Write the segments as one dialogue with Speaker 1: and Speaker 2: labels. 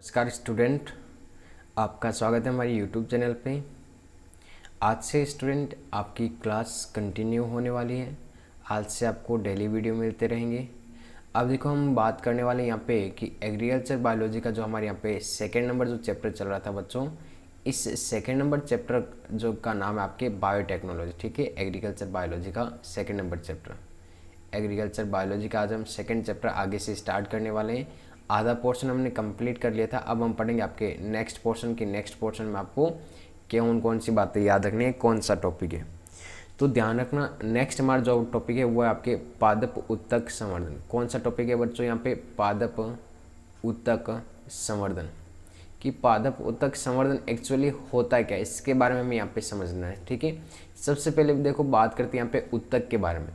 Speaker 1: नमस्कार स्टूडेंट, आपका स्वागत है हमारे यूट्यूब चैनल पे। आज से स्टूडेंट आपकी क्लास कंटिन्यू होने वाली है। आज से आपको डेली वीडियो मिलते रहेंगे। अब देखो हम बात करने वाले हैं यहाँ पे कि एग्रीकल्चर बायोलॉजी का जो हमारे यहाँ पे सेकंड नंबर जो चैप्टर चल रहा था बच्चों, इस सेकंड नंबर चैप्टर जो का नाम है आपके बायोटेक्नोलॉजी। ठीक है, एग्रीकल्चर बायोलॉजी का second number chapter, agriculture biology का आज हम सेकेंड चैप्टर आगे से स्टार्ट करने वाले हैं। आधा पोर्शन हमने कंप्लीट कर लिया था, अब हम पढ़ेंगे आपके नेक्स्ट पोर्शन की। नेक्स्ट पोर्शन में आपको कौन सी बातें याद रखनी है, कौन सा टॉपिक है। तो ध्यान रखना, नेक्स्ट हमारा जो टॉपिक है वो है आपके पादप उत्तक संवर्धन। कौन सा टॉपिक है बच्चों यहाँ पे? पादप उत्तक संवर्धन। कि पादप उत्तक संवर्धन एक्चुअली होता है क्या, इसके बारे में हमें यहाँ पे समझना है। ठीक है, सबसे पहले देखो बात करते हैं यहाँ पे उत्तक के बारे में।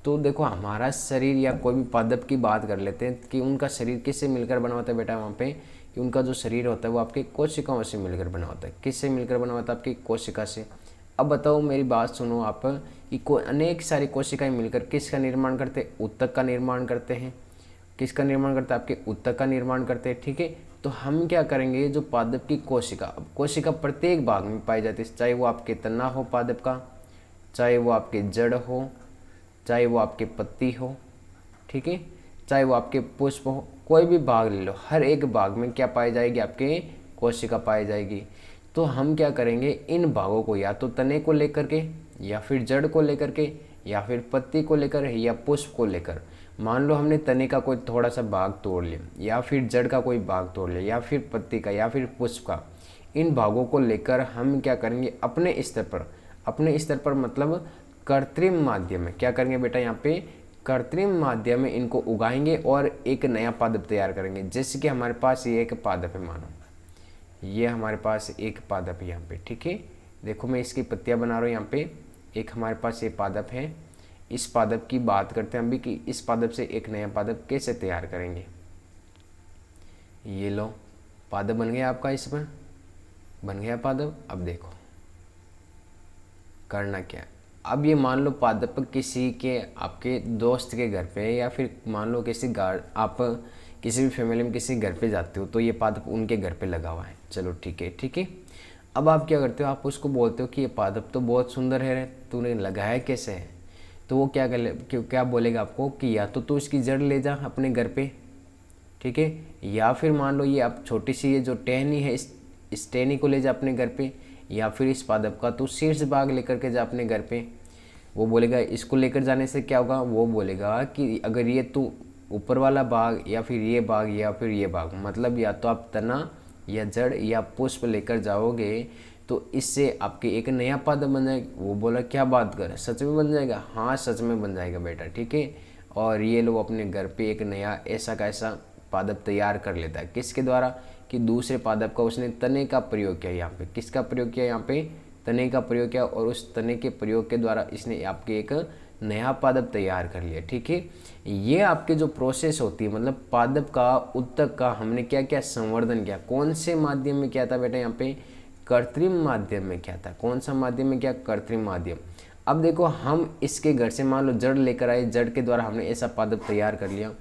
Speaker 1: तो देखो हमारा शरीर या कोई भी पादप की बात कर लेते हैं कि उनका शरीर किससे मिलकर बना होता है बेटा। वहाँ पे कि उनका जो शरीर होता है वो आपके कोशिकाओं से मिलकर बना होता है। किससे मिलकर बना होता है? आपकी कोशिका से। अब बताओ, मेरी बात सुनो आप, कि अनेक सारी कोशिकाएं मिलकर किसका निर्माण करते हैं? उत्तक का निर्माण करते हैं। किसका निर्माण करते हैं? आपके उत्तक का निर्माण करते हैं। ठीक है, तो हम क्या करेंगे, जो पादप की कोशिका, अब कोशिका प्रत्येक भाग में पाई जाती है, चाहे वो आपके तना हो पादप का, चाहे वो आपके जड़ हो, चाहे वो आपके पत्ती हो, ठीक है, चाहे वो आपके पुष्प हो, कोई भी भाग ले लो, हर एक भाग में क्या पाई जाएगी? आपके कोशिका पाई जाएगी। तो हम क्या करेंगे, इन भागों को या तो तने को लेकर के, या फिर जड़ को लेकर के, या फिर पत्ती को लेकर, या पुष्प को लेकर। मान लो हमने तने का कोई थोड़ा सा भाग तोड़ लिया, या फिर जड़ का कोई भाग तोड़ लिया, या फिर पत्ती का, या फिर पुष्प का, इन भागों को लेकर हम क्या करेंगे, अपने स्तर पर मतलब कृत्रिम माध्यम में क्या करेंगे बेटा, यहाँ पे कृत्रिम माध्यम में इनको उगाएंगे और एक नया पादप तैयार करेंगे। जैसे कि हमारे पास ये एक पादप है, मानो ये हमारे पास एक पादप है यहाँ पे। ठीक है, देखो मैं इसकी पत्तियां बना रहा हूँ यहाँ पे। एक हमारे पास ये पादप है, इस पादप की बात करते हैं हम भी कि इस पादप से एक नया पादप कैसे तैयार करेंगे। ये लो, पादप बन गया आपका, इसमें बन गया पादप। अब देखो करना क्या है। अब ये मान लो पादप किसी के आपके दोस्त के घर पे, या फिर मान लो आप किसी भी फैमिली में किसी घर पे जाते हो, तो ये पादप उनके घर पे लगा हुआ है। चलो ठीक है, ठीक है। अब आप क्या करते हो, आप उसको बोलते हो कि ये पादप तो बहुत सुंदर है, तूने लगाया कैसे है? तो वो क्या बोलेगा आपको कि या तो तू इसकी जड़ ले जा अपने घर पे, ठीक है, या फिर मान लो ये आप छोटी सी ये जो टहनी है, इस टहनी को ले जा अपने घर पे, या फिर इस पादप का तू शीर्ष भाग लेकर के जा अपने घर पे। वो बोलेगा इसको लेकर जाने से क्या होगा, वो बोलेगा कि अगर ये तू ऊपर वाला भाग, या फिर ये भाग, या फिर ये भाग, मतलब या तो आप तना या जड़ या पुष्प लेकर जाओगे, तो इससे आपके एक नया पादप बन जाएगा। वो बोला क्या बात कर, सच में बन जाएगा? हाँ सच में बन जाएगा बेटा। ठीक है, और ये लोग अपने घर पे एक नया ऐसा का ऐसा पादप तैयार कर लेता है। किसके द्वारा? कि दूसरे पादप का उसने तने का प्रयोग किया। यहाँ पे किसका प्रयोग किया? यहाँ पे तने का प्रयोग किया, और उस तने के प्रयोग के द्वारा इसने आपके एक नया पादप तैयार कर लिया। ठीक है, ये आपके जो प्रोसेस होती है, मतलब पादप का, उत्तक का हमने क्या क्या संवर्धन किया, कौन से माध्यम में किया था बेटा? यहाँ पे कृत्रिम माध्यम में किया था। कौन सा माध्यम में किया? कृत्रिम माध्यम। अब देखो हम इसके घर से मान लो जड़ लेकर आए, जड़ के द्वारा हमने ऐसा पादप तैयार कर लिया,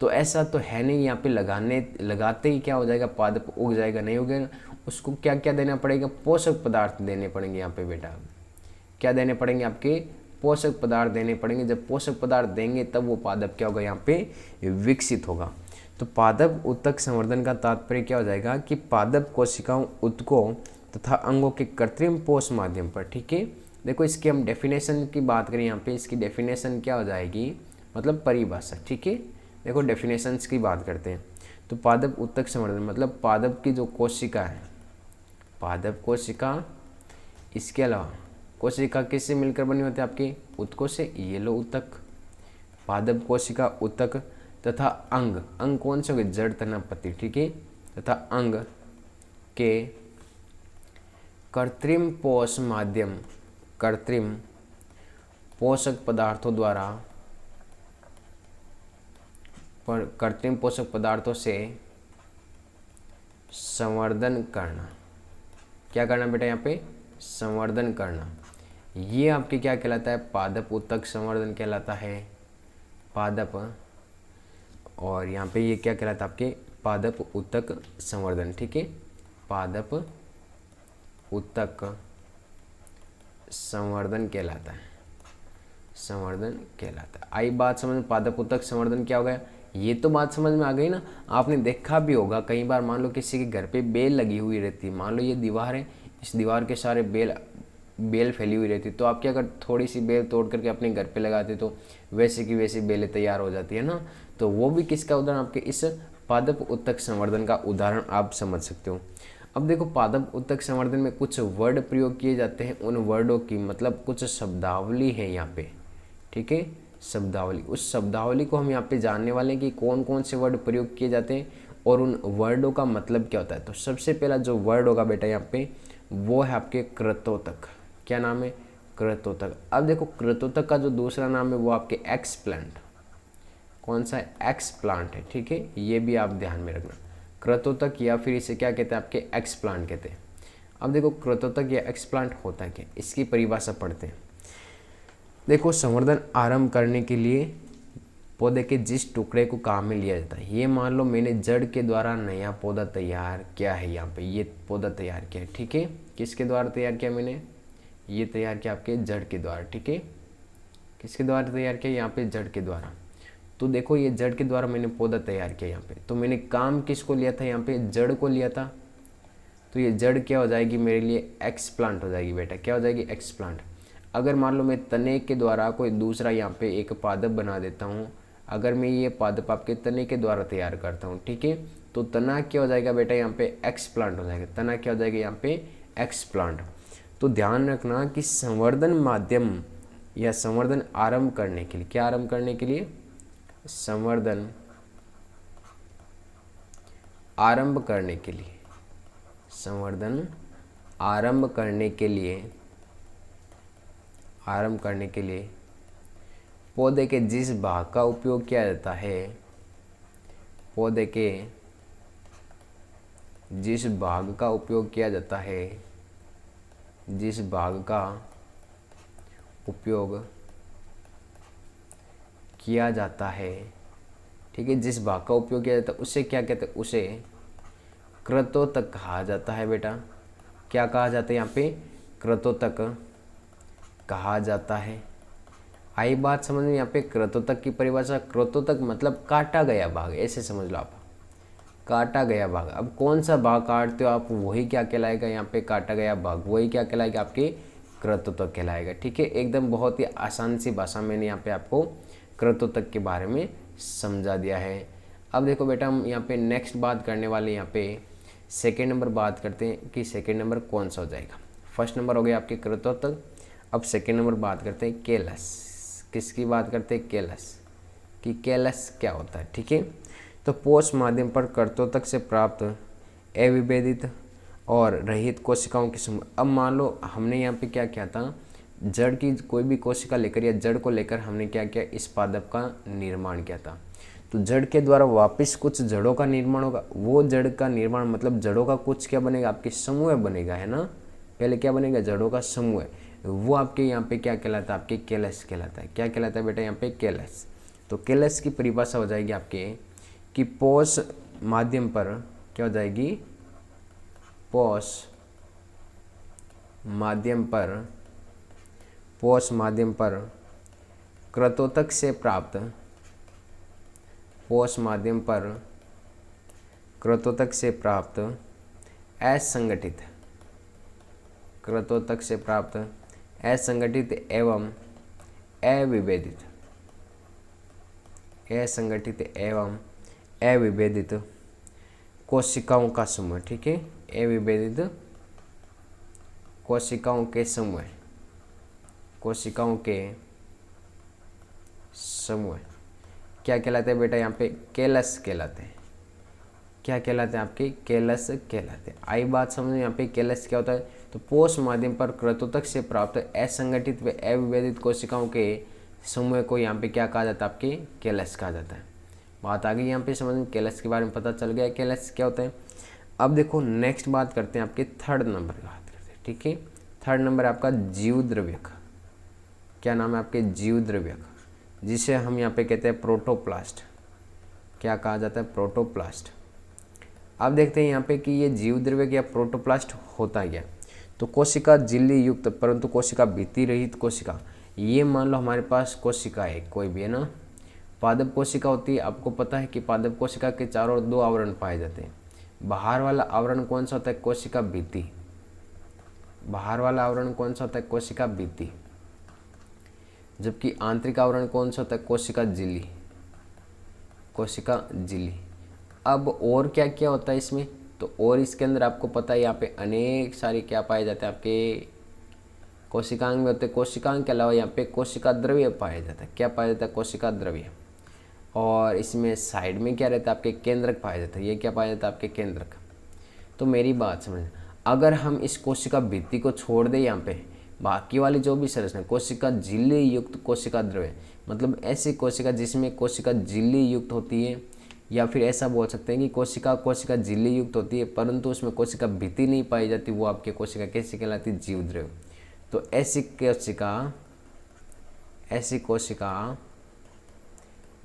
Speaker 1: तो ऐसा तो है नहीं यहाँ पे लगाते ही क्या हो जाएगा, पादप उग जाएगा? नहीं उगेगा। उसको क्या क्या देना पड़ेगा? पोषक पदार्थ देने पड़ेंगे यहाँ पे बेटा। क्या देने पड़ेंगे? आपके पोषक पदार्थ देने पड़ेंगे। जब पोषक पदार्थ देंगे तब वो पादप क्या होगा, यहाँ पे विकसित होगा। तो पादप उत्तक संवर्धन का तात्पर्य क्या हो जाएगा कि पादप कोशिकाओं, उत्तकों तथा अंगों के कृत्रिम पोष माध्यम पर। ठीक है, देखो इसकी हम डेफिनेशन की बात करें यहाँ पे, इसकी डेफिनेशन क्या हो जाएगी, मतलब परिभाषा। ठीक है, देखो डेफिनेशंस की बात करते हैं। तो पादप उत्तक संवर्धन मतलब पादप की जो कोशिका है, पादप कोशिका, इसके अलावा कोशिका किससे मिलकर बनी होती है? आपकी उत्तकों से। ये लो उत्तक, पादप कोशिका, उत्तक तथा अंग। अंग कौन से हो गए? जड़, तना, पत्ती। ठीक है, तथा अंग के कृत्रिम पोष माध्यम, कृत्रिम पोषक पदार्थों द्वारा, पर कृत्रिम पोषक पदार्थों से संवर्धन करना। क्या करना बेटा? यहाँ पे संवर्धन करना। ये आपके क्या कहलाता है? पादप उत्तक संवर्धन कहलाता है, पादप। और यहाँ पे ये क्या कहलाता है? आपके पादप ऊतक संवर्धन, ठीक है, पादप ऊतक संवर्धन कहलाता है, संवर्धन कहलाता है। आई बात समझ में, पादप ऊतक संवर्धन क्या हो गया, ये तो बात समझ में आ गई ना। आपने देखा भी होगा कई बार, मान लो किसी के घर पे बेल लगी हुई रहती है, मान लो ये दीवार है, इस दीवार के सारे बेल फैली हुई रहती, तो आप क्या कर, थोड़ी सी बेल तोड़ करके अपने घर पे लगाते तो वैसे की वैसी बेलें तैयार हो जाती है ना। तो वो भी किसका उदाहरण, आपके इस पादप ऊतक संवर्धन का उदाहरण आप समझ सकते हो। अब देखो, पादप ऊतक संवर्धन में कुछ वर्ड प्रयोग किए जाते हैं, उन वर्डों की मतलब कुछ शब्दावली है यहाँ पे, ठीक है, शब्दावली। उस शब्दावली को हम यहाँ पे जानने वाले हैं कि कौन कौन से वर्ड प्रयोग किए जाते हैं और उन वर्डों का मतलब क्या होता है। तो सबसे पहला जो वर्ड होगा बेटा यहाँ पे, वो है आपके कृतोतक। क्या नाम है, कृतोतक। अब देखो, कृतोतक का जो दूसरा नाम है वो आपके एक्सप्लांट, कौन सा है, एक्सप्लांट है, ठीक है, ये भी आप ध्यान में रखना। कृतोतक या फिर इसे क्या कहते हैं, आपके एक्सप्लांट कहते हैं। अब देखो, कृतोतक या एक्सप्लांट होता क्या, इसकी परिभाषा पढ़ते हैं। देखो, संवर्धन आरंभ करने के लिए पौधे के जिस टुकड़े को काम में लिया जाता है, ये मान लो मैंने जड़ के द्वारा नया पौधा तैयार किया है, यहाँ पे ये पौधा तैयार किया है, ठीक है, किसके द्वारा तैयार किया मैंने, ये तैयार किया आपके जड़ के द्वारा, ठीक है, किसके द्वारा तैयार किया, यहाँ पे जड़ के द्वारा। तो देखो, ये जड़ के द्वारा मैंने पौधा तैयार किया यहाँ पे, तो मैंने काम किसको लिया था, यहाँ पे जड़ को लिया था। तो ये जड़ क्या हो जाएगी मेरे लिए, एक्सप्लांट हो जाएगी बेटा, क्या हो जाएगी, एक्सप्लांट। अगर मान लो मैं तने के द्वारा कोई दूसरा यहाँ पे एक पादप बना देता हूँ, अगर मैं ये पादप आपके तने के द्वारा तैयार करता हूँ, ठीक है, तो तना क्या हो जाएगा बेटा, यहाँ पे एक्सप्लांट हो जाएगा, तना क्या हो जाएगा यहाँ पे, एक्सप्लांट। तो ध्यान रखना कि संवर्धन माध्यम या संवर्धन आरंभ करने के लिए, क्या आरंभ करने के लिए, संवर्धन आरंभ करने के लिए, संवर्धन आरंभ करने के लिए, आरंभ करने के लिए पौधे के जिस भाग का उपयोग किया जाता है, पौधे के जिस भाग का उपयोग किया जाता है, जिस भाग का उपयोग किया जाता है, ठीक है, जिस भाग का उपयोग किया जाता है उसे क्या कहते हैं, उसे कृतोतक कहा जाता है बेटा। क्या कहा जाता है यहाँ पे, कृतोतक कहा जाता है। आई बात समझ में, यहाँ पे कृतोतक की परिभाषा, कृतोतक मतलब काटा गया भाग, ऐसे समझ लो आप, काटा गया भाग। अब कौन सा भाग काटते हो आप, वही क्या कहलाएगा, यहाँ पे काटा गया भाग वही क्या कहलाएगा, आपके कृतोतक कहलाएगा, ठीक है। एकदम बहुत ही आसान सी भाषा मैंने यहाँ पे आपको कृतोतक के बारे में समझा दिया है। अब देखो बेटा, हम यहाँ पे नेक्स्ट बात करने वाले, यहाँ पे सेकेंड नंबर बात करते हैं कि सेकेंड नंबर कौन सा हो जाएगा। फर्स्ट नंबर हो गया आपके कृतोतक, अब सेकेंड नंबर बात करते हैं केलस। किसकी बात करते हैं, केलस, कि केलस क्या होता है, ठीक है। तो पोष माध्यम पर कृतोतक से प्राप्त अविभेदित और रहित कोशिकाओं की समूह। अब मान लो हमने यहाँ पे क्या किया था, जड़ की कोई भी कोशिका लेकर या जड़ को लेकर हमने क्या किया, इस पादप का निर्माण किया था। तो जड़ के द्वारा वापस कुछ जड़ों का निर्माण होगा, वो जड़ का निर्माण मतलब जड़ों का कुछ क्या बनेगा, आपके समूह बनेगा, है ना। पहले क्या बनेगा, जड़ों का समूह, वो आपके यहाँ पे क्या कहलाता है, आपके केलस कहलाता है। क्या कहलाता है बेटा, यहाँ पे केलस। तो केलस की परिभाषा हो जाएगी आपके कि पोष माध्यम पर क्या हो जाएगी, पोष माध्यम पर, पोष माध्यम पर कृतोतक से प्राप्त, पोष माध्यम पर कृतोतक से प्राप्त असंगठित, कृतोतक से प्राप्त असंगठित एवं अविभेदित, असंगठित एवं अविभेदित कोशिकाओं का समूह, ठीक है, अविभेदित कोशिकाओं के समूह, कोशिकाओं के समूह क्या कहलाते हैं बेटा, यहाँ पे केलस कहलाते हैं। क्या कहलाते हैं आपके, केलस कहलाते हैं। आई बात समझ, यहाँ पे केलस क्या होता है, तो पोष माध्यम पर कृतोतक से प्राप्त असंगठित व अविभेदित कोशिकाओं के समूह को यहाँ पे क्या कहा जाता है, आपके केलस कहा जाता है। बात आ गई यहाँ पे समझ में, केलस के बारे में पता चल गया केलस क्या होता है। अब देखो नेक्स्ट बात करते हैं, आपके थर्ड नंबर की बात करते हैं, ठीक है। थर्ड नंबर आपका जीव द्रव्यक। क्या नाम है आपके, जीव द्रव्यक, जिसे हम यहाँ पे कहते हैं प्रोटोप्लास्ट। क्या कहा जाता है, प्रोटोप्लास्ट। अब देखते हैं यहाँ पे कि ये जीव द्रव्य या प्रोटोप्लास्ट होता क्या। तो कोशिका झिल्ली युक्त परंतु कोशिका भित्ति रहित कोशिका, ये मान लो हमारे पास कोशिका है कोई भी, है ना। पादप कोशिका होती है, आपको पता है कि पादप कोशिका के चारों ओर 2 आवरण पाए जाते हैं। बाहर वाला आवरण कौन सा होता है, कोशिका भित्ति। बाहर वाला आवरण कौन सा होता है, कोशिका भित्ति। जबकि आंतरिक आवरण कौन सा होता है, कोशिका झिल्ली। कोशिका झिल्ली। अब और क्या क्या होता है इसमें, तो और इसके अंदर आपको पता है यहाँ पे अनेक सारे क्या पाए जाते हैं आपके कोशिकांग में होते हैं। कोशिकांग के अलावा यहाँ पे कोशिका द्रव्य पाया जाता है। क्या पाया जाता है, कोशिका द्रव्य। और इसमें साइड में क्या रहता है, आपके केंद्रक पाया जाता है। ये क्या पाया जाता है, आपके केंद्रक। तो मेरी बात समझ, अगर हम इस कोशिका भित्ति को छोड़ दें, यहाँ पे बाकी वाली जो भी संरचना, कोशिका झिल्ली युक्त कोशिका द्रव्य, मतलब ऐसी कोशिका जिसमें कोशिका झिल्ली युक्त होती है, या फिर ऐसा बोल सकते हैं कि कोशिका झिल्ली युक्त होती है परंतु उसमें कोशिका भित्ति नहीं पाई जाती, वो आपके कोशिका कैसी कहलाती है, जीव द्रव्य। तो ऐसी कोशिका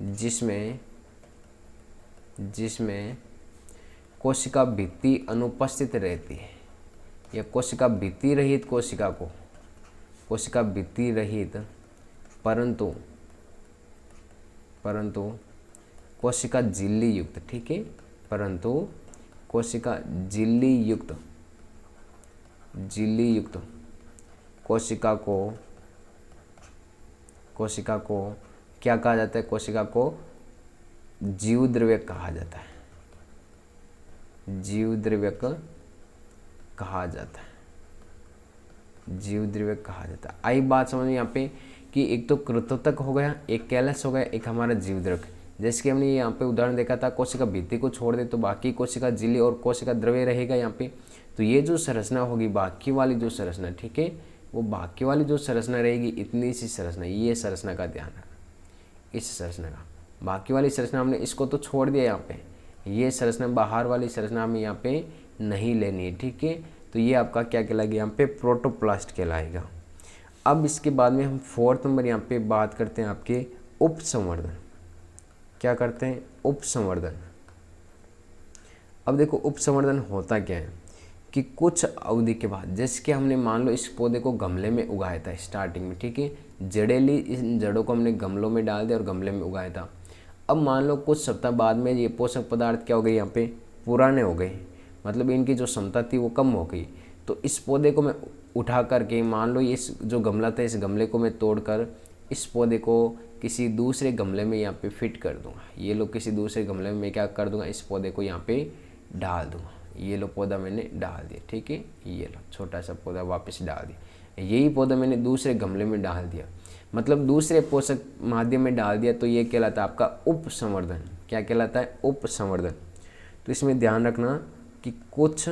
Speaker 1: जिसमें कोशिका भित्ति अनुपस्थित रहती है, या कोशिका भित्ति रहित कोशिका को, कोशिका भित्ति रहित परंतु कोशिका झिल्ली युक्त, ठीक है, परंतु कोशिका झिल्ली युक्त कोशिका को क्या कहा जाता है, कोशिका को जीव द्रव्य कहा जाता है। जीव द्रव्य कहा जाता है। आई बात समझ में यहाँ पे कि एक तो कृंतक हो गया, एक कैलस हो गया, एक हमारा जीव द्रव्य। जैसे कि हमने यहाँ पे उदाहरण देखा था, कोशिका भित्ति को छोड़ दे तो बाकी कोशिका झिल्ली और कोशिका द्रव्य रहेगा यहाँ पे। तो ये जो संरचना होगी बाकी वाली जो संरचना, ठीक है, वो बाकी वाली जो संरचना रहेगी इतनी सी संरचना, ये संरचना का ध्यान रखना। इस संरचना का, बाकी वाली संरचना हमने इसको तो छोड़ दिया यहाँ पे, ये संरचना बाहर वाली संरचना हमें यहाँ पे नहीं लेनी है, ठीक है। तो ये आपका क्या कहलाएगा, यहाँ पे प्रोटोप्लास्ट कहलाएगा। अब इसके बाद में हम 4th नंबर यहाँ पे बात करते हैं आपके उपसंवर्धन। क्या करते हैं, उपसंवर्धन। अब देखो उपसंवर्धन होता क्या है कि कुछ अवधि के बाद, जैसे कि हमने मान लो इस पौधे को गमले में उगाया था स्टार्टिंग में, ठीक है, जड़ें ली, इन जड़ों को हमने गमलों में डाल दिया और गमले में उगाया था। अब मान लो कुछ सप्ताह बाद में ये पोषक पदार्थ क्या हो गए, यहाँ पे पुराने हो गए, मतलब इनकी जो क्षमता थी वो कम हो गई। तो इस पौधे को मैं उठा करके, मान लो इस जो गमला था इस गमले को मैं तोड़कर इस पौधे को किसी दूसरे गमले में यहाँ पे फिट कर दूंगा। ये लो किसी दूसरे गमले में मैं क्या कर दूंगा, इस पौधे को यहाँ पे डाल दूंगा। ये लो पौधा मैंने डाल दिया, ठीक है, ये लो छोटा सा पौधा वापस डाल दिया। यही पौधा मैंने दूसरे गमले में डाल दिया, मतलब दूसरे पोषक माध्यम में डाल दिया। तो ये कहलाता है आपका उपसंवर्धन। क्या कहलाता है, उपसंवर्धन। तो इसमें ध्यान रखना कि कुछ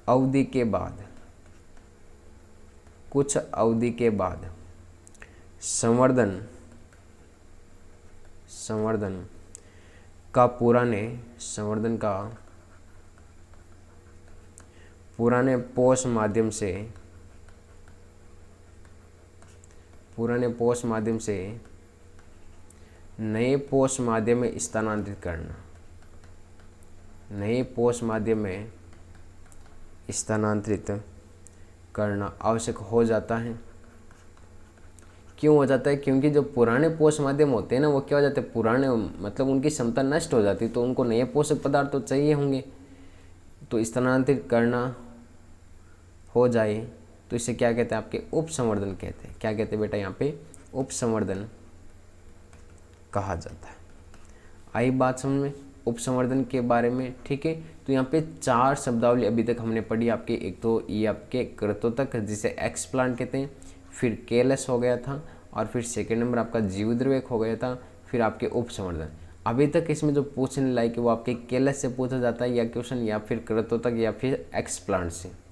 Speaker 1: अवधि के बाद संवर्धन का पुराने पोष माध्यम से नए पोष माध्यम में स्थानांतरित करना आवश्यक हो जाता है। क्यों हो जाता है, क्योंकि जो पुराने पोषक माध्यम होते हैं ना, वो क्या हो जाते हैं, पुराने, मतलब उनकी क्षमता नष्ट हो जाती है, तो उनको नए पोषक पदार्थ तो चाहिए होंगे। तो स्थानांतरित करना हो जाए तो इसे क्या कहते हैं, आपके उपसंवर्धन कहते हैं। क्या कहते हैं बेटा, यहाँ पे उपसंवर्धन कहा जाता है। आई बात समझ में उपसंवर्धन के बारे में, ठीक है। तो यहाँ पे 4 शब्दावली अभी तक हमने पढ़ी आपके। एक तो ये आपके कृंतक जिसे एक्सप्लांट कहते हैं, फिर केलस हो गया था, और फिर सेकेंड नंबर आपका जीव द्रव्य हो गया था, फिर आपके उपसंवर्धन। अभी तक इसमें जो पूछने लायक है वो आपके केलस से पूछा जाता है या क्वेश्चन, या फिर कृंतक या फिर एक्सप्लांट से।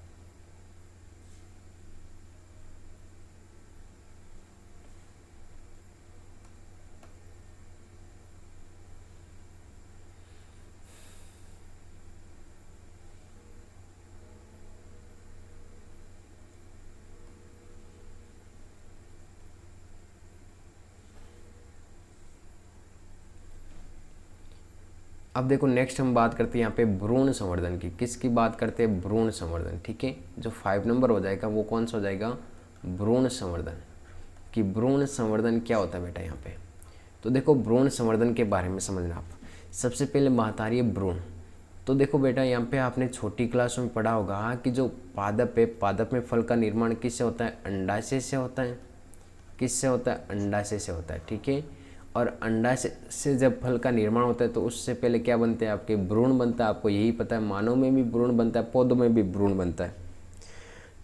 Speaker 1: अब देखो नेक्स्ट हम बात करते हैं यहाँ पे भ्रूण संवर्धन की। किसकी बात करते हैं? भ्रूण संवर्धन। ठीक है, जो 5 नंबर हो जाएगा वो कौन सा हो जाएगा? भ्रूण संवर्धन। कि भ्रूण संवर्धन क्या होता है बेटा यहाँ पे? तो देखो भ्रूण संवर्धन के बारे में समझना आप। सबसे पहले बात आ रही है भ्रूण। तो देखो बेटा यहाँ पे आपने छोटी क्लास में पढ़ा होगा कि जो पादप है, पादप में फल का निर्माण किससे होता है? अंडाशय से होता है। किससे होता है? अंडाशय से होता है। ठीक है, और अंडाशय से जब फल का निर्माण होता है तो उससे पहले क्या बनते हैं? आपके भ्रूण बनता है। आपको यही पता है, मानव में भी भ्रूण बनता है, पौधों में भी भ्रूण बनता है।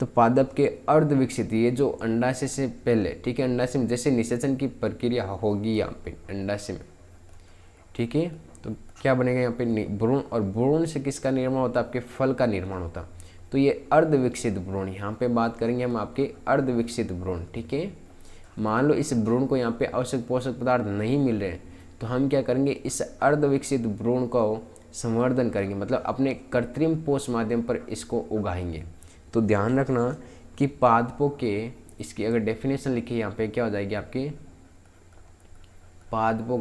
Speaker 1: तो पादप के अर्ध विकसित, ये जो अंडाशय से पहले, ठीक है, अंडाशय में जैसे निषेचन की प्रक्रिया होगी यहाँ पे अंडाशय में, ठीक है, तो क्या बनेगा यहाँ पे? भ्रूण। और भ्रूण से किसका निर्माण होता है? आपके फल का निर्माण होता। तो ये अर्ध विकसित भ्रूण, यहाँ पे बात करेंगे हम आपके अर्ध विकसित भ्रूण। ठीक है, मान लो इस भ्रूण को यहाँ पे आवश्यक पोषक पदार्थ नहीं मिल रहे, तो हम क्या करेंगे? इस अर्ध विकसित भ्रूण को संवर्धन करेंगे, मतलब अपने कृत्रिम पोष माध्यम पर इसको उगाएंगे। तो ध्यान रखना कि पादपों के, इसकी अगर डेफिनेशन लिखी यहाँ पे क्या हो जाएगी आपके? पादपों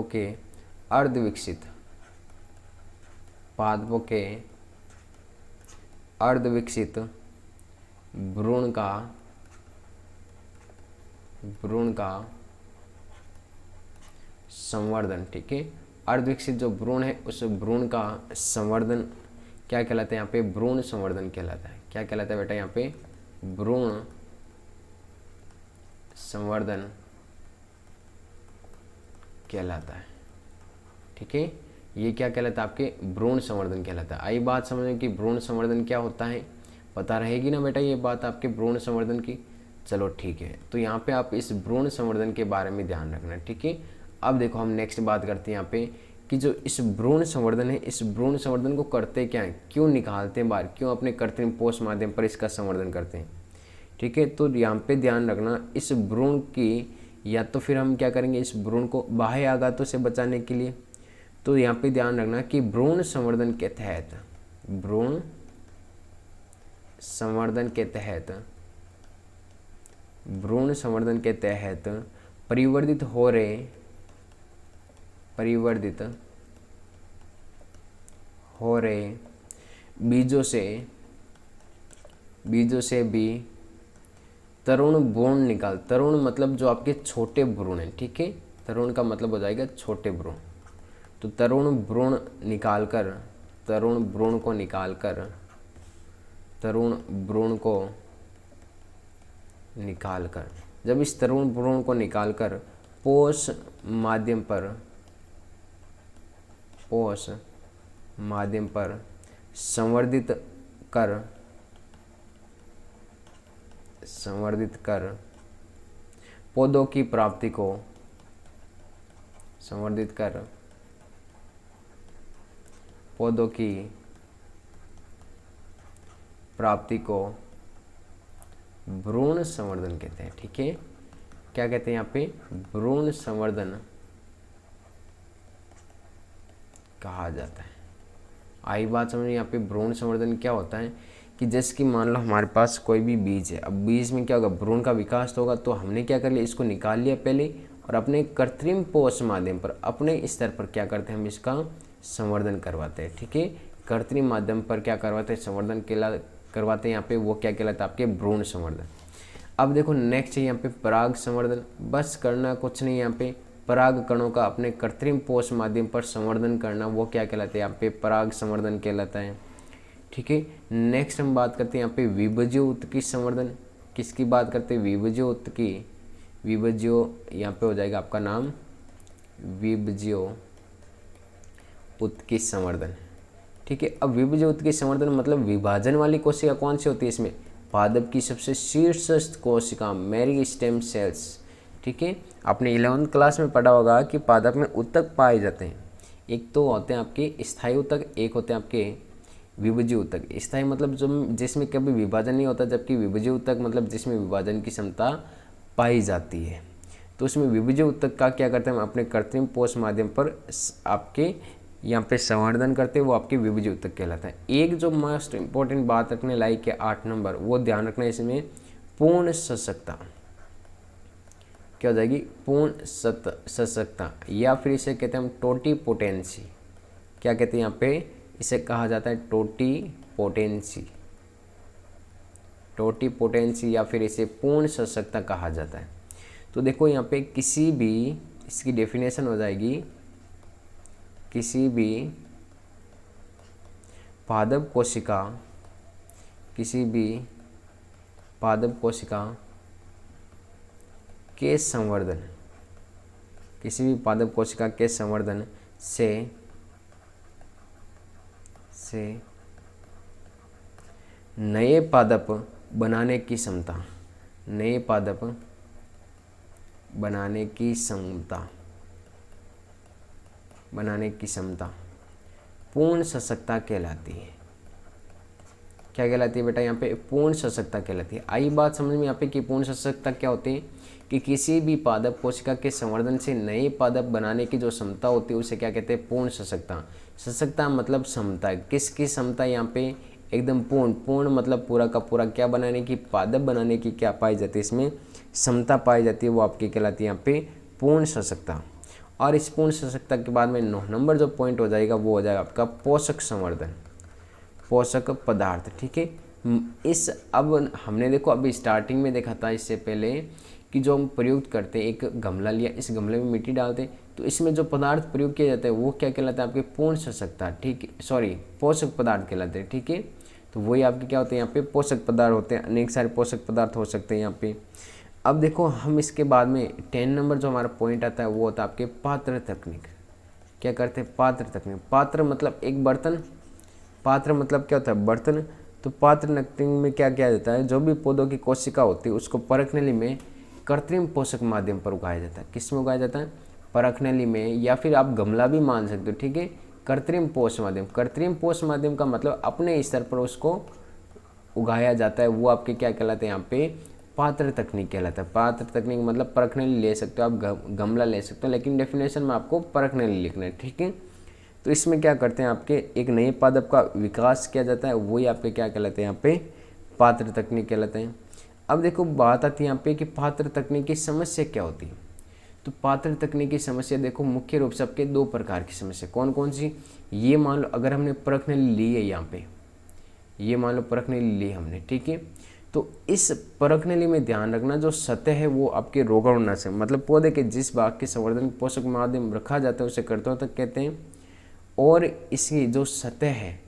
Speaker 1: के अर्ध विकसित, पादपों के अर्ध विकसित भ्रूण का संवर्धन। ठीक है, अर्ध विकसित जो भ्रूण है उस भ्रूण का संवर्धन क्या कहलाता है? यहाँ पे भ्रूण संवर्धन कहलाता है। क्या कहलाता है बेटा? यहाँ पे भ्रूण संवर्धन कहलाता है। ठीक है, ये क्या कहलाता है? आपके भ्रूण संवर्धन कहलाता है। आई बात समझ कि भ्रूण संवर्धन क्या होता है? पता रहेगी ना बेटा ये बात आपके भ्रूण संवर्धन की? चलो ठीक है, तो यहाँ पे आप इस भ्रूण संवर्धन के बारे में ध्यान रखना। ठीक है, अब देखो हम नेक्स्ट बात करते हैं यहाँ पे कि जो इस भ्रूण संवर्धन है, इस भ्रूण संवर्धन को करते क्या है? क्यों निकालते हैं बाहर? क्यों अपने कृत्रिम पोष माध्यम पर इसका संवर्धन करते हैं? ठीक है, तो यहाँ पे ध्यान रखना, इस भ्रूण की, या तो फिर हम क्या करेंगे? इस भ्रूण को बाह्य आघातों से बचाने के लिए। तो यहाँ पे ध्यान रखना कि भ्रूण संवर्धन के तहत, भ्रूण संवर्धन के तहत, भ्रूण संवर्धन के तहत परिवर्धित हो रहे बीजों से भी तरुण भ्रूण निकाल, तरुण मतलब जो आपके छोटे भ्रूण हैं। ठीक है, तरुण का मतलब हो जाएगा छोटे भ्रूण। तो तरुण भ्रूण निकालकर जब इस तरुण भ्रूण को निकालकर पोष माध्यम पर संवर्धित कर पौधों की प्राप्ति को भ्रूण संवर्धन कहते हैं। ठीक है, क्या कहते हैं यहाँ पे? भ्रूण संवर्धन कहा जाता है। आई बात समझ। यहाँ पे भ्रूण संवर्धन क्या होता है कि जैसे कि मान लो हमारे पास कोई भी बीज है, अब बीज में क्या होगा? भ्रूण का विकास होगा। तो हमने क्या कर लिया? इसको निकाल लिया पहले, और अपने कृत्रिम पोष माध्यम पर, अपने स्तर पर क्या करते हैं? हम इसका संवर्धन करवाते हैं। ठीक है, कृत्रिम माध्यम पर क्या करवाते हैं? संवर्धन करवाते हैं। यहाँ पे वो क्या कहलाता है? आपके भ्रूण संवर्धन। अब देखो नेक्स्ट है यहाँ पे पराग संवर्धन। बस करना कुछ नहीं, यहाँ पे पराग कणों का अपने कृत्रिम पोष माध्यम पर संवर्धन करना, वो क्या कहलाता है? यहाँ पे पराग संवर्धन कहलाता है। ठीक है, नेक्स्ट हम बात करते हैं यहाँ पे विभज्य उत्तकी संवर्धन। किसकी बात करते हैं? विभज्य यहाँ पे हो जाएगा आपका नाम विभज्य उत्तकी संवर्धन। ठीक है, अब विभज्य उत्तकी संवर्धन मतलब विभाजन वाली कोशिका कौन सी होती है? इसमें पादप की सबसे शीर्षस्थ कोशिका मेरिस्टेम सेल्स। ठीक है, आपने 11वीं क्लास में पढ़ा होगा कि पादप में उत्तक पाए जाते हैं। एक तो होते हैं आपके स्थायी उत्तक, एक होते हैं आपके विभज्य उत्तक। स्थायी मतलब जो जिसमें कभी विभाजन नहीं होता, जबकि विभज्य उत्तक मतलब जिसमें विभाजन की क्षमता पाई जाती है। तो उसमें विभज्य उत्तक का क्या करते हैं? हम अपने कृत्रिम पोष माध्यम पर आपके यहाँ पे संवर्धन करते हैं, वो आपके विभज्य उत्तक कहलाता है। एक जो मोस्ट इंपॉर्टेंट बात रखने लायक है 8 नंबर, वो ध्यान रखना इसमें पूर्ण सशक्ता। क्या हो जाएगी, पूर्ण सशक्तता, या फिर इसे कहते हैं हम टोटीपोटेंसी। क्या कहते हैं यहाँ पे, इसे कहा जाता है टोटीपोटेंसी, टोटीपोटेंसी या फिर इसे पूर्ण सशक्तता कहा जाता है। तो देखो यहाँ पे किसी भी, इसकी डेफिनेशन हो जाएगी, किसी भी पादप कोशिका, किसी भी पादप कोशिका के संवर्धन, किसी भी पादप कोशिका के संवर्धन से नए पादप बनाने की क्षमता, नए पादप बनाने की क्षमता, बनाने की क्षमता पूर्ण सशक्तता कहलाती है। क्या कहलाती है बेटा, यहाँ पे पूर्ण सशक्तता कहलाती है। आई बात समझ में यहाँ पे कि पूर्ण सशक्तता क्या होती है, कि किसी भी पादप कोशिका के संवर्धन से नए पादप बनाने की जो क्षमता होती है उसे क्या कहते हैं, पूर्ण सशक्तता। सशक्तता मतलब क्षमता, किसकी क्षमता, यहाँ पे एकदम पूर्ण, पूर्ण मतलब पूरा का पूरा क्या बनाने की, पादप बनाने की क्या पाई जाती है, इसमें क्षमता पाई जाती है, वो आपकी कहलाती है यहाँ पे पूर्ण सशक्तता। और इस पूर्ण सशक्तता के बाद में 9 नंबर जो पॉइंट हो जाएगा वो हो जाएगा आपका पोषक संवर्धन, पोषक पदार्थ। ठीक है, इस अब हमने देखो अभी स्टार्टिंग में देखा था इससे पहले कि जो हम प्रयुक्त करते हैं, एक गमला लिया, इस गमले में मिट्टी डालते हैं, तो इसमें जो पदार्थ प्रयोग किया जाता है वो क्या कहलाता है, आपके पूर्ण सशक्तता, ठीक है, सॉरी पोषक पदार्थ कहलाते हैं। ठीक है, तो वही आपके क्या होते हैं, यहाँ पे पोषक पदार्थ होते हैं, अनेक सारे पोषक पदार्थ हो सकते हैं यहाँ पे। अब देखो हम इसके बाद में 10 नंबर जो हमारा पॉइंट आता है वो होता है आपके पात्र तकनीक। क्या करते हैं, पात्र तकनीक। पात्र मतलब एक बर्तन, पात्र मतलब क्या होता है, बर्तन। तो पात्र तकनीक में क्या किया जाता है, जो भी पौधों की कोशिका होती है उसको परखनली में कृत्रिम पोषक माध्यम पर उगाया जाता है। किस में उगाया जाता है, परखनली में, या फिर आप गमला भी मान सकते हो। ठीक है, कृत्रिम पोषक माध्यम, कृत्रिम पोषक माध्यम का मतलब अपने स्तर पर उसको उगाया जाता है, वो आपके क्या कहलाते हैं, यहाँ पे पात्र तकनीक कहलाता है। पात्र तकनीक मतलब परखनली ले सकते हो आप, गमला ले सकते हो, लेकिन डेफिनेशन में आपको परखनली लिखना है। ठीक है, तो इसमें क्या करते हैं, आपके एक नए पादप का विकास किया जाता है, वही आपके क्या कहलाते हैं, यहाँ पे पात्र तकनीक कहलाते हैं। अब देखो बात आती है यहाँ पे कि पात्र तकनीक की समस्या क्या होती है। तो पात्र तकनीक की समस्या देखो मुख्य रूप से आपके 2 प्रकार की समस्या, कौन कौन सी, ये मान लो अगर हमने परखनली ली है, यहाँ पे ये मान लो परखनली ली हमने। ठीक है, तो इस परखनली में ध्यान रखना जो सतह है वो आपके रोगाणुनाशक, मतलब पौधे के जिस भाग के संवर्धन पोषक माध्यम रखा जाता है उसे कर्तव्य कहते हैं। और इसकी जो सतह है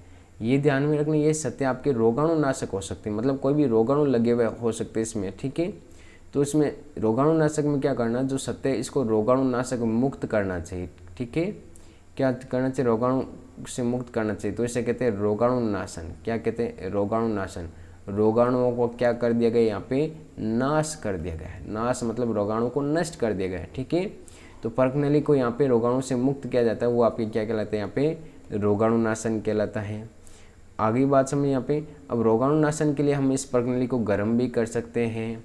Speaker 1: ये ध्यान में रखना, ये सतह आपके रोगाणुनाशक हो सकती है, मतलब कोई भी रोगाणु लगे हुए हो सकते हैं इसमें। ठीक है, तो इसमें रोगाणुनाशक में क्या करना, जो सतह इसको रोगाणुनाशक मुक्त करना चाहिए। ठीक है, क्या करना चाहिए, रोगाणु से मुक्त करना चाहिए, तो इसे कहते हैं रोगाणुनाशन। क्या कहते हैं, रोगाणुनाशन। रोगाणुओं को क्या कर दिया गया, यहाँ पे नाश कर दिया गया है। नाश मतलब रोगाणु को नष्ट कर दिया गया है। ठीक है, तो परखनली को यहाँ पे रोगाणु से मुक्त किया जाता है, वो आपके क्या कहलाते हैं, यहाँ पे रोगाणुनाशन कहलाता है। आगे बात समझ यहाँ पे। अब रोगाणुनाशन के लिए हम इस परखनली को गर्म भी कर सकते हैं।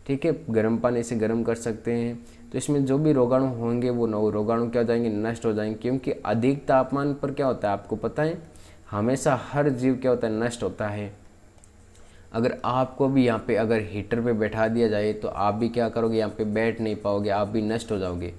Speaker 1: ठीक है, गर्म पानी से गर्म कर सकते हैं, तो इसमें जो भी रोगाणु होंगे वो रोगाणु क्या हो जाएंगे, नष्ट हो जाएंगे। क्योंकि अधिक तापमान पर क्या होता है आपको पता है, हमेशा हर जीव क्या होता है, नष्ट होता है। अगर आपको भी यहाँ पे अगर हीटर पे बैठा दिया जाए तो आप भी क्या करोगे, यहाँ पे बैठ नहीं पाओगे, आप भी नष्ट हो जाओगे।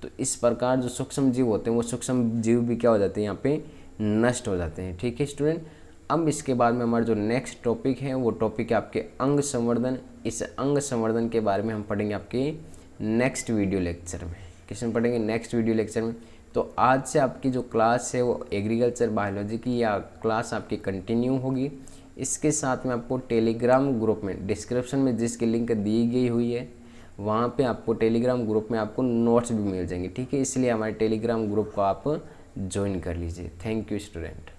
Speaker 1: तो इस प्रकार जो सूक्ष्म जीव होते हैं वो सूक्ष्म जीव भी क्या हो जाते हैं, यहाँ पे नष्ट हो जाते हैं। ठीक है स्टूडेंट, अब इसके बाद में हमारा जो नेक्स्ट टॉपिक है वो टॉपिक है आपके अंग संवर्धन। इस अंग संवर्धन के बारे में हम पढ़ेंगे आपके नेक्स्ट वीडियो लेक्चर में। किसमें पढ़ेंगे, नेक्स्ट वीडियो लेक्चर में। तो आज से आपकी जो क्लास है वो एग्रीकल्चर बायोलॉजी की या क्लास आपकी कंटिन्यू होगी। इसके साथ में आपको टेलीग्राम ग्रुप में डिस्क्रिप्शन में जिसकी लिंक दी गई हुई है वहाँ पे आपको टेलीग्राम ग्रुप में आपको नोट्स भी मिल जाएंगे। ठीक है, इसलिए हमारे टेलीग्राम ग्रुप को आप ज्वाइन कर लीजिए। Thank you student.